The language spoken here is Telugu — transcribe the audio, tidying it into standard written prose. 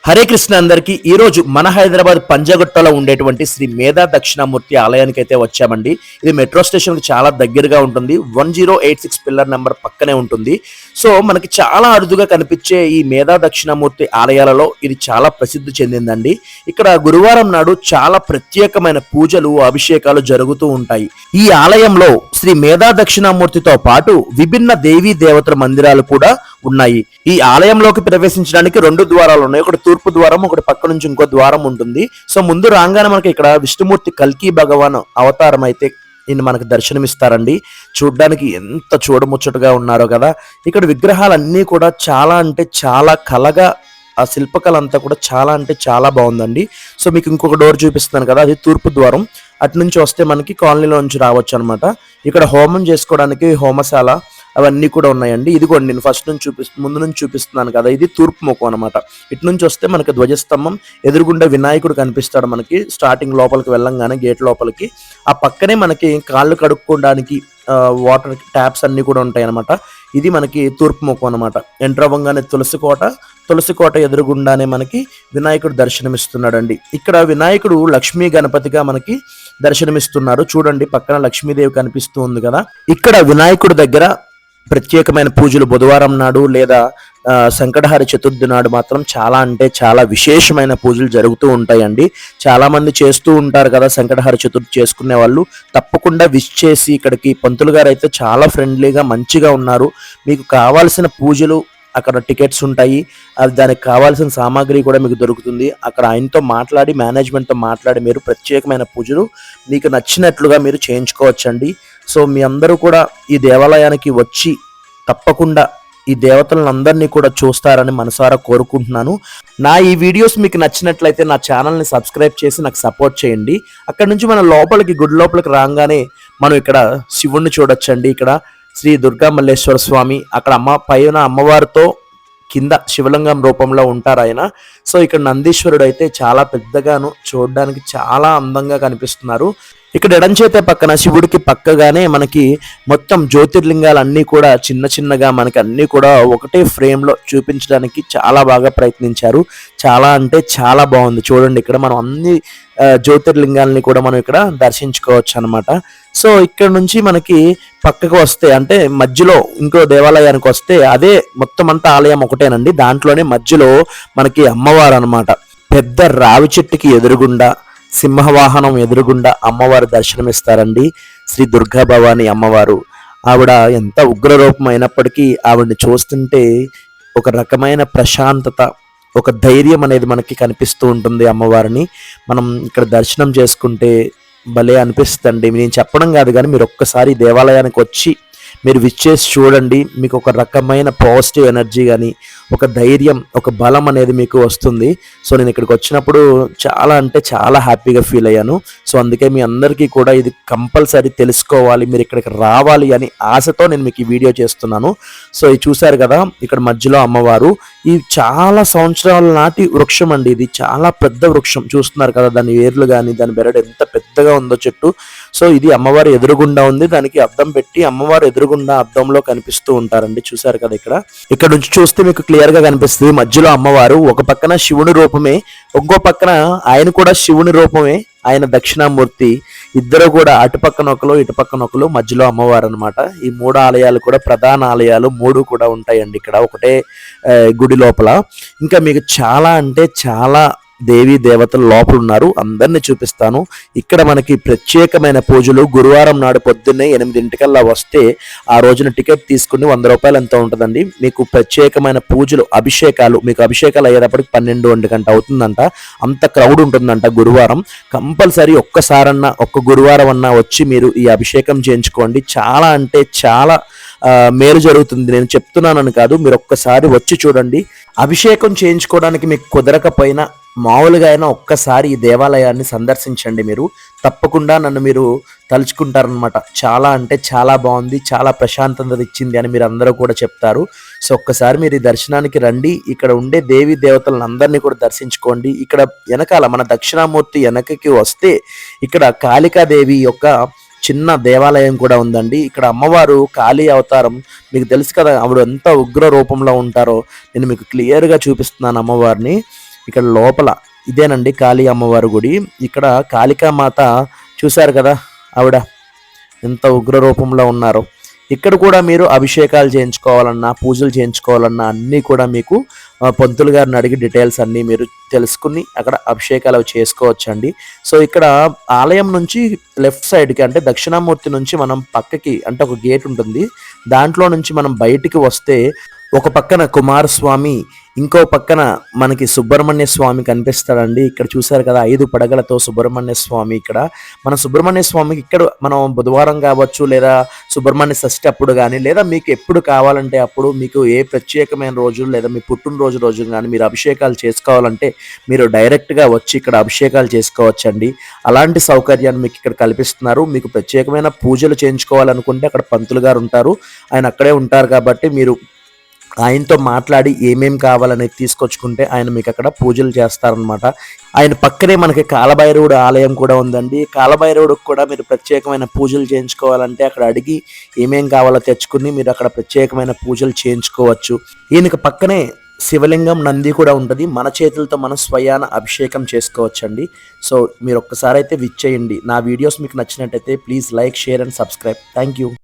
హరే కృష్ణ అందరికి ఈ రోజు మన హైదరాబాద్ పంజగుట్టలో ఉండేటువంటి శ్రీ మేధా దక్షిణామూర్తి ఆలయానికి అయితే వచ్చామండి. ఇది మెట్రో స్టేషన్ కి చాలా దగ్గరగా ఉంటుంది. 1086 పిల్లర్ నెంబర్ పక్కనే ఉంటుంది. సో మనకి చాలా అరుదుగా కనిపించే ఈ మేధా దక్షిణామూర్తి ఆలయాలలో ఇది చాలా ప్రసిద్ధి చెందిందండి. ఇక్కడ గురువారం నాడు చాలా ప్రత్యేకమైన పూజలు అభిషేకాలు జరుగుతూ ఉంటాయి. ఈ ఆలయంలో శ్రీ మేధా దక్షిణామూర్తితో పాటు విభిన్న దేవీ దేవతల మందిరాలు కూడా ఉన్నాయి. ఈ ఆలయంలోకి ప్రవేశించడానికి 2 ద్వారాలు ఉన్నాయి. ఒకటి తూర్పు ద్వారం, ఒకటి పక్క నుంచి ఇంకో ద్వారం ఉంటుంది. సో ముందు రాగానే మనకి ఇక్కడ విష్ణుమూర్తి కల్కి భగవాన్ అవతారం అయితే ఈయన మనకు దర్శనమిస్తారండి. చూడ్డానికి ఎంత చూడముచ్చటగా ఉన్నారో కదా. ఇక్కడ విగ్రహాలన్నీ కూడా చాలా అంటే చాలా కలగా, ఆ శిల్పకళ అంతా కూడా చాలా అంటే చాలా బాగుందండి. సో మీకు ఇంకొక డోర్ చూపిస్తున్నాను కదా, అది తూర్పు ద్వారం. అటు నుంచి వస్తే మనకి కాలనీలో నుంచి రావచ్చు అనమాట. ఇక్కడ హోమం చేసుకోవడానికి హోమశాల అవన్నీ కూడా ఉన్నాయండి. ఇదిగోండి నేను ఫస్ట్ నుంచి ముందు నుంచి చూపిస్తున్నాను కదా, ఇది తూర్పు ముఖం అనమాట. ఇటు నుంచి వస్తే మనకి ధ్వజస్తంభం, ఎదురుగుండా వినాయకుడు కనిపిస్తాడు మనకి. స్టార్టింగ్ లోపలికి వెళ్ళంగానే గేట్ లోపలికి ఆ పక్కనే మనకి కాళ్ళు కడుక్కోవడానికి వాటర్ ట్యాప్స్ అన్ని కూడా ఉంటాయి అనమాట. ఇది మనకి తూర్పు ముఖం అనమాట. ఎంటర్ అవ్వగానే తులసి కోట ఎదురుగుండానే మనకి వినాయకుడు దర్శనమిస్తున్నాడండి. ఇక్కడ వినాయకుడు లక్ష్మీ గణపతిగా మనకి దర్శనమిస్తున్నారు. చూడండి పక్కన లక్ష్మీదేవి కనిపిస్తూ ఉంది కదా. ఇక్కడ వినాయకుడి దగ్గర ప్రత్యేకమైన పూజలు బుధవారం నాడు లేదా సంకటహర చతుర్థి నాడు మాత్రం చాలా అంటే చాలా విశేషమైన పూజలు జరుగుతూ ఉంటాయండి. చాలా మంది చేస్తూ ఉంటారు కదా సంకటహర చతుర్థి చేసుకునే వాళ్ళు. తప్పకుండా విష్ చేసి ఇక్కడికి పంతులు గారు అయితే చాలా ఫ్రెండ్లీగా మంచిగా ఉన్నారు. మీకు కావాల్సిన పూజలు అక్కడ టికెట్స్ ఉంటాయి, దానికి కావాల్సిన సామాగ్రి కూడా మీకు దొరుకుతుంది. అక్కడ ఆయనతో మాట్లాడి మేనేజ్మెంట్తో మాట్లాడి మీరు ప్రత్యేకమైన పూజలు మీకు నచ్చినట్లుగా మీరు చేయించుకోవచ్చండి. సో మీ అందరూ కూడా ఈ దేవాలయానికి వచ్చి తప్పకుండా ఈ దేవతలను అందరినీ కూడా చూస్తారని మనసారా కోరుకుంటున్నాను. నా ఈ వీడియోస్ మీకు నచ్చినట్లయితే నా ఛానల్ని సబ్స్క్రైబ్ చేసి నాకు సపోర్ట్ చేయండి. అక్కడ నుంచి మన గుడి లోపలికి రాగానే మనం ఇక్కడ శివుణ్ణి చూడొచ్చండి. ఇక్కడ శ్రీ దుర్గా మల్లేశ్వర స్వామి, అక్కడ పైన అమ్మవారితో కింద శివలింగం రూపంలో ఉంటారు ఆయన. సో ఇక్కడ నందీశ్వరుడు అయితే చాలా పెద్దగాను చూడడానికి చాలా అందంగా కనిపిస్తున్నారు. ఇక్కడ ఎడం చేత పక్కన శివుడికి పక్కగానే మనకి మొత్తం జ్యోతిర్లింగాలు అన్నీ కూడా చిన్న చిన్నగా మనకి అన్నీ కూడా ఒకటే ఫ్రేమ్లో చూపించడానికి చాలా బాగా ప్రయత్నించారు. చాలా అంటే చాలా బాగుంది. చూడండి ఇక్కడ మనం అన్ని జ్యోతిర్లింగాలని కూడా మనం ఇక్కడ దర్శించుకోవచ్చు అనమాట. సో ఇక్కడ నుంచి మనకి పక్కకు వస్తే అంటే మధ్యలో ఇంకో దేవాలయానికి వస్తే అదే మొత్తం అంతా ఆలయం ఒకటేనండి. దాంట్లోనే మధ్యలో మనకి అమ్మవారు అనమాట. పెద్ద రావి చెట్టుకి ఎదురుగుండా సింహవాహనం ఎదురుగుండా అమ్మవారు దర్శనమిస్తారండి. శ్రీ దుర్గా భవాని అమ్మవారు. ఆవిడ ఎంత ఉగ్రరూపం అయినప్పటికీ ఆవిడని చూస్తుంటే ఒక రకమైన ప్రశాంతత, ఒక ధైర్యం అనేది మనకి కనిపిస్తూ ఉంటుంది. అమ్మవారిని మనం ఇక్కడ దర్శనం చేసుకుంటే భలే అనిపిస్తుందండి. నేను చెప్పడం కాదు కానీ మీరు ఒక్కసారి దేవాలయానికి వచ్చి మీరు విచ్చేసి చూడండి. మీకు ఒక రకమైన పాజిటివ్ ఎనర్జీ కానీ ఒక ధైర్యం, ఒక బలం అనేది మీకు వస్తుంది. సో నేను ఇక్కడికి వచ్చినప్పుడు చాలా అంటే చాలా హ్యాపీగా ఫీల్ అయ్యాను. సో అందుకే మీ అందరికీ కూడా ఇది కంపల్సరీ తెలుసుకోవాలి, మీరు ఇక్కడికి రావాలి అని ఆశతో నేను మీకు ఈ వీడియో చేస్తున్నాను. సో ఇది చూశారు కదా, ఇక్కడ మధ్యలో అమ్మవారు. ఈ చాలా సంవత్సరాల నాటి వృక్షం అండి. ఇది చాలా పెద్ద వృక్షం చూస్తున్నారు కదా, దాని వేర్లు కానీ దాని బెరడు ఎంత పెద్దగా ఉందో చెట్టు. సో ఇది అమ్మవారు ఎదురుగుండా ఉంది. దానికి అద్దం పెట్టి అమ్మవారు ఎదురుగుండా అద్దంలో కనిపిస్తూ ఉంటారండి. చూసారు కదా ఇక్కడ నుంచి చూస్తే మీకు క్లియర్ గా కనిపిస్తుంది. మధ్యలో అమ్మవారు, ఒక పక్కన శివుని రూపమే, ఇంకో పక్కన ఆయన కూడా శివుని రూపమే, ఆయన దక్షిణామూర్తి. ఇద్దరు కూడా అటు పక్కన ఒకరు ఇటు పక్కన ఒకరు, మధ్యలో అమ్మవారు అనమాట. ఈ 3 ఆలయాలు కూడా ప్రధాన ఆలయాలు 3 కూడా ఉంటాయండి ఇక్కడ ఒకటే గుడి లోపల. ఇంకా మీకు చాలా అంటే చాలా దేవీ దేవతలు లోపల ఉన్నారు, అందరినీ చూపిస్తాను. ఇక్కడ మనకి ప్రత్యేకమైన పూజలు గురువారం నాడు పొద్దున్నే 8 వస్తే ఆ రోజున టికెట్ తీసుకుని 100 రూపాయలు ఎంత ఉంటుందండి. మీకు ప్రత్యేకమైన పూజలు అభిషేకాలు, మీకు అభిషేకాలు అయ్యేటప్పటికి 12-1 గంట అవుతుందంట. అంత క్రౌడ్ ఉంటుందంట గురువారం. కంపల్సరీ ఒక్కసారన్నా ఒక్క గురువారం అన్నా వచ్చి మీరు ఈ అభిషేకం చేయించుకోండి. చాలా అంటే చాలా మేలు జరుగుతుంది. నేను చెప్తున్నానని కాదు, మీరు ఒక్కసారి వచ్చి చూడండి. అభిషేకం చేయించుకోవడానికి మీకు కుదరకపోయినా మామూలుగా అయినా ఒక్కసారి ఈ దేవాలయాన్ని సందర్శించండి. మీరు తప్పకుండా నన్ను మీరు తలుచుకుంటారనమాట. చాలా అంటే చాలా బాగుంది, చాలా ప్రశాంతత ఇచ్చింది అని మీరు అందరూ కూడా చెప్తారు. సో ఒక్కసారి మీరు ఈ దర్శనానికి రండి. ఇక్కడ ఉండే దేవీ దేవతలను అందరినీ కూడా దర్శించుకోండి. ఇక్కడ వెనకాల మన దక్షిణామూర్తి వెనకకి వస్తే ఇక్కడ కాళికాదేవి యొక్క చిన్న దేవాలయం కూడా ఉందండి. ఇక్కడ అమ్మవారు కాళీ అవతారం, మీకు తెలుసు కదా ఆవిడ ఎంత ఉగ్ర రూపంలో ఉంటారో. నేను మీకు క్లియర్గా చూపిస్తున్నాను అమ్మవారిని. ఇక్కడ లోపల ఇదేనండి కాళీ అమ్మవారి గుడి. ఇక్కడ కాళికామాత చూశారు కదా, ఆవిడ ఎంత ఉగ్ర రూపంలో ఉన్నారో. ఇక్కడ కూడా మీరు అభిషేకాలు చేయించుకోవాలన్నా, పూజలు చేయించుకోవాలన్నా అన్నీ కూడా మీకు పంతులు గారిని అడిగి డీటెయిల్స్ అన్నీ మీరు తెలుసుకుని అక్కడ అభిషేకాలు అవి చేసుకోవచ్చండి. సో ఇక్కడ ఆలయం నుంచి లెఫ్ట్ సైడ్కి అంటే దక్షిణామూర్తి నుంచి మనం పక్కకి అంటే ఒక గేట్ ఉంటుంది, దాంట్లో నుంచి మనం బయటికి వస్తే ఒక పక్కన కుమారస్వామి, ఇంకో పక్కన మనకి సుబ్రహ్మణ్య స్వామి కనిపిస్తాడండి. ఇక్కడ చూశారు కదా 5 పడగలతో సుబ్రహ్మణ్య స్వామి. ఇక్కడ మన సుబ్రహ్మణ్య స్వామికి ఇక్కడ మనం బుధవారం కావచ్చు, లేదా సుబ్రహ్మణ్య షష్ఠి అప్పుడు కానీ, లేదా మీకు ఎప్పుడు కావాలంటే అప్పుడు మీకు ఏ ప్రత్యేకమైన రోజు లేదా మీ పుట్టినరోజు రోజు కానీ మీరు అభిషేకాలు చేసుకోవాలంటే మీరు డైరెక్ట్గా వచ్చి ఇక్కడ అభిషేకాలు చేసుకోవచ్చండి. అలాంటి సౌకర్యాన్ని మీకు ఇక్కడ కల్పిస్తున్నారు. మీకు ప్రత్యేకమైన పూజలు చేయించుకోవాలనుకుంటే అక్కడ పంతులు గారు ఉంటారు, ఆయన అక్కడే ఉంటారు కాబట్టి మీరు ఆయనతో మాట్లాడి ఏమేం కావాలనేది తీసుకొచ్చుకుంటే ఆయన మీకు అక్కడ పూజలు చేస్తారనమాట. ఆయన పక్కనే మనకి కాలభైరవుడు ఆలయం కూడా ఉందండి. కాలభైరవుడికి కూడా మీరు ప్రత్యేకమైన పూజలు చేయించుకోవాలంటే అక్కడ అడిగి ఏమేం కావాలో తెచ్చుకుని మీరు అక్కడ ప్రత్యేకమైన పూజలు చేయించుకోవచ్చు. ఈయనకి పక్కనే శివలింగం, నంది కూడా ఉంటుంది. మన చేతులతో మనం స్వయాన అభిషేకం చేసుకోవచ్చండి. సో మీరు ఒక్కసారి అయితే విచ్చేయండి. నా వీడియోస్ మీకు నచ్చినట్టయితే please like, share and subscribe. Thank you.